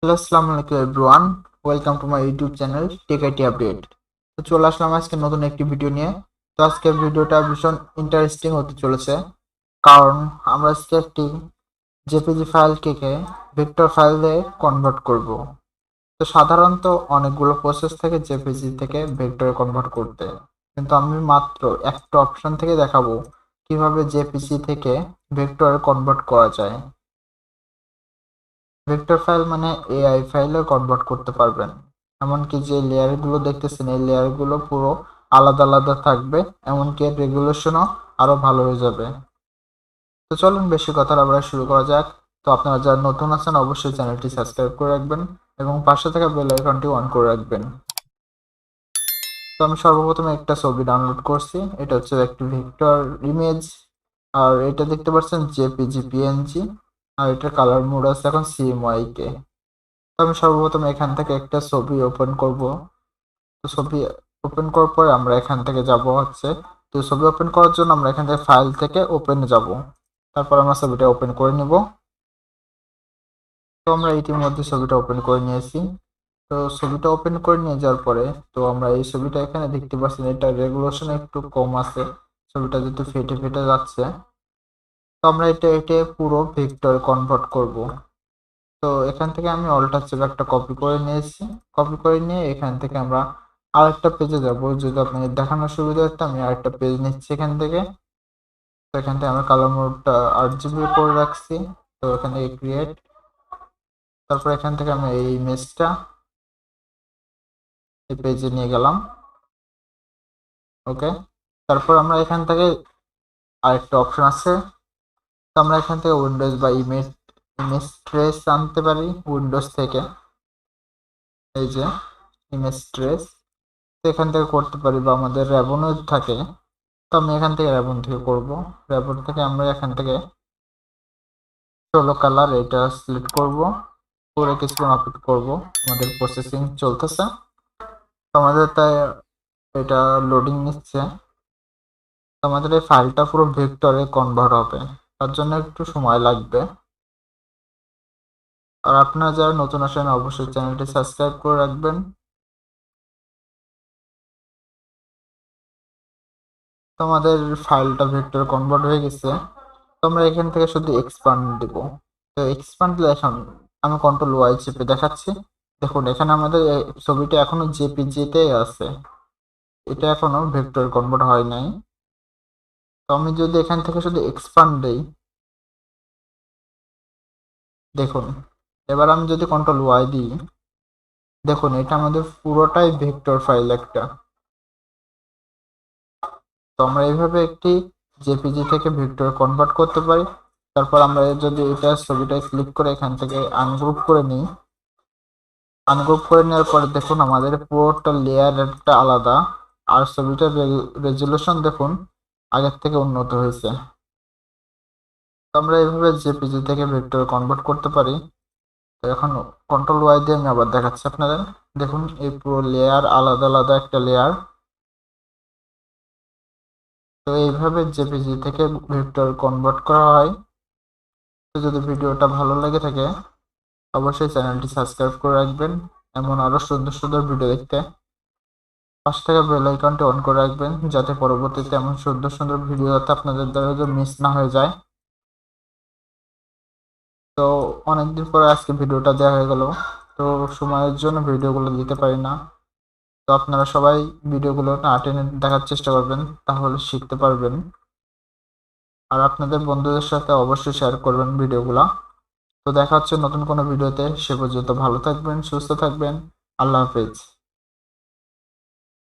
Hello, আসসালামু আলাইকুম everyone. Welcome to my YouTube channel tech IT update. তো চলে আসলাম আজকে নতুন একটি ভিডিও নিয়ে। তো আজকের ভিডিওটা ভীষণ ইন্টারেস্টিং হতে চলেছে, কারণ আমরা আজকে একটি জেপিজি ফাইলকে ভেক্টর ফাইলে কনভার্ট করব। তো সাধারণত অনেকগুলো প্রসেস থেকে জেপিজি থেকে ভেক্টরে কনভার্ট করতে, কিন্তু আমি মাত্র একটা অপশন থেকে দেখাবো কিভাবে জেপিজি থেকে ভেক্টরে কনভার্ট করা যায়। ভেক্টর ফাইল মানে এআই ফাইলে কনভার্ট করতে পারবেন। এমনকি যে লেয়ারগুলো দেখতেছেন এই লেয়ারগুলো পুরো আলাদা আলাদা থাকবে, এমনকি এর রেগুলেশনও আরো ভালো হয়ে যাবে। তো চলুন বেশি কথা না বলে শুরু করা যাক। তো আপনারা যারা নতুন আছেন অবশ্যই চ্যানেলটি সাবস্ক্রাইব করে রাখবেন এবং পাশে থাকা বেল আইকনটি অন করে রাখবেন। তো আমি সর্বপ্রথম একটা ছবি ডাউনলোড করছি, এটা হচ্ছে একটি ভেক্টর ইমেজ। আর এটা দেখতে পাচ্ছেন জেপিজি পিএনজি, আর এটার কালার মোড আছে এখন সিএমওয়াই তো আমি সর্বপ্রথম এখান থেকে একটা ছবি ওপেন করব। তো ছবি ওপেন করার পরে আমরা এখান থেকে যাব হচ্ছে, তো ছবি ওপেন করার জন্য আমরা এখান থেকে ফাইল থেকে ওপেনে যাব। তারপর আমরা ছবিটা ওপেন করে নিব। তো আমরা ইতিমধ্যে ছবিটা ওপেন করে নিয়েছি। তো ছবিটা ওপেন করে নিয়ে যাওয়ার পরে তো আমরা এই ছবিটা এখানে দেখতে পাচ্ছি এটা রেগুলেশন একটু কম আছে, ছবিটা যেহেতু ফেটে ফেটে যাচ্ছে। তো আমরা এটা পুরো ভেক্টরে কনভার্ট করব। তো এখান থেকে আমি অল্টার চেপে একটা কপি করে নিয়েছি। কপি করে নিয়ে এখান থেকে আমরা আরেকটা পেজে যাব, যদি আপনাদের দেখানোর সুবিধা হতো আমি আরেকটা পেজ নিচ্ছি এখান থেকে। তো এখান থেকে আমরা কালার মোডটা 8 GB করে রাখছি। তো এখান থেকে ক্রিয়েট, তারপর এখান থেকে আমি এই ইমেজটা এই পেজে নিয়ে গেলাম। ওকে, তারপর আমরা এখান থেকে আরেকটা অপশন আছে, তো আমরা এখান থেকে উইন্ডোজ বা ইমেজ ইমেজ ট্রেস আনতে পারি উইন্ডোজ থেকে। এই যে ইমেজ ট্রেস, তো এখান থেকে করতে পারি, বা আমাদের র্যাবনও থাকে। তো আমি এখান থেকে র্যাবন থেকে করব। র্যাবন থেকে আমরা এখান থেকে ষোলো কালার এটা সিলেক্ট করব, করে কিছুক্ষণ অপেক্ষা করব। আমাদের প্রসেসিং চলতেছে, তো আমাদের তাই এটা লোডিং নিচ্ছে। তো আমাদের এই ফাইলটা পুরো ভেক্টরে কনভার্ট হবে, তার জন্য একটু সময় লাগবে। আর আপনারা যারা নতুন আসেন অবশ্যই চ্যানেলটি সাবস্ক্রাইব করে রাখবেন। তো আমাদের ফাইলটা ভেক্টরে কনভার্ট হয়ে গেছে। তো আমরা এখান থেকে শুধু এক্সপান্ড দেব। তো এক্সপান্ড এখন আমি কন্ট্রোল ওয়াই চেপে দেখাচ্ছি। দেখুন এখানে আমাদের এই ছবিটা এখনো জেপিজিতেই আছে, এটা এখনো ভেক্টর কনভার্ট হয় নাই। তো আমি যদি এখান থেকে শুধু এক্সপান্ড দেই, দেখুন এবার আমি যদি কন্ট্রোল ওয়াই দিই, দেখুন এটা আমাদের পুরোটাই ভেক্টর ফাইল একটা। তো আমরা এইভাবে একটি জেপিজি থেকে ভেক্টর কনভার্ট করতে পারি। তারপর আমরা যদি এটা ছবিটা ক্লিক করে এখান থেকে আনগ্রুপ করে নিই, আনগ্রুপ করে নেওয়ার পরে দেখুন আমাদের পুরোটা লেয়ার একটা আলাদা। আর ছবিটার রেজুলেশন দেখুন আগের থেকে উন্নত হয়েছে। তো আমরা এইভাবে জেপিজি থেকে ভেক্টর কনভার্ট করতে পারি। তো এখন কন্ট্রোল ওয়াই দিয়ে আমি আবার দেখাচ্ছি আপনাদের। দেখুন এই পুরো লেয়ার আলাদা আলাদা একটা লেয়ার। তো এইভাবে জেপিজি থেকে ভেক্টর কনভার্ট করা হয়। তো যদি ভিডিওটা ভালো লেগে থাকে অবশ্যই চ্যানেলটি সাবস্ক্রাইব করে রাখবেন, এমন আরো সুন্দর সুন্দর ভিডিও দেখতে। পাশে থাকা বেল আইকনটি অন করে রাখবেন, যাতে পরবর্তীতে এমন সুন্দর সুন্দর ভিডিও যাতে আপনাদের দ্বারা মিস না হয়ে যায়। তো অনেকদিন পরে আজকে ভিডিওটা দেওয়া হয়ে গেল, তো সময়ের জন্য ভিডিওগুলো দিতে পারি না। তো আপনারা সবাই ভিডিওগুলো না টেনে দেখার চেষ্টা করবেন, তাহলে শিখতে পারবেন। আর আপনাদের বন্ধুদের সাথে অবশ্যই শেয়ার করবেন ভিডিওগুলো। তো দেখা হচ্ছে নতুন কোনো ভিডিওতে, সে পর্যন্ত ভালো থাকবেন, সুস্থ থাকবেন। আল্লাহ হাফেজ।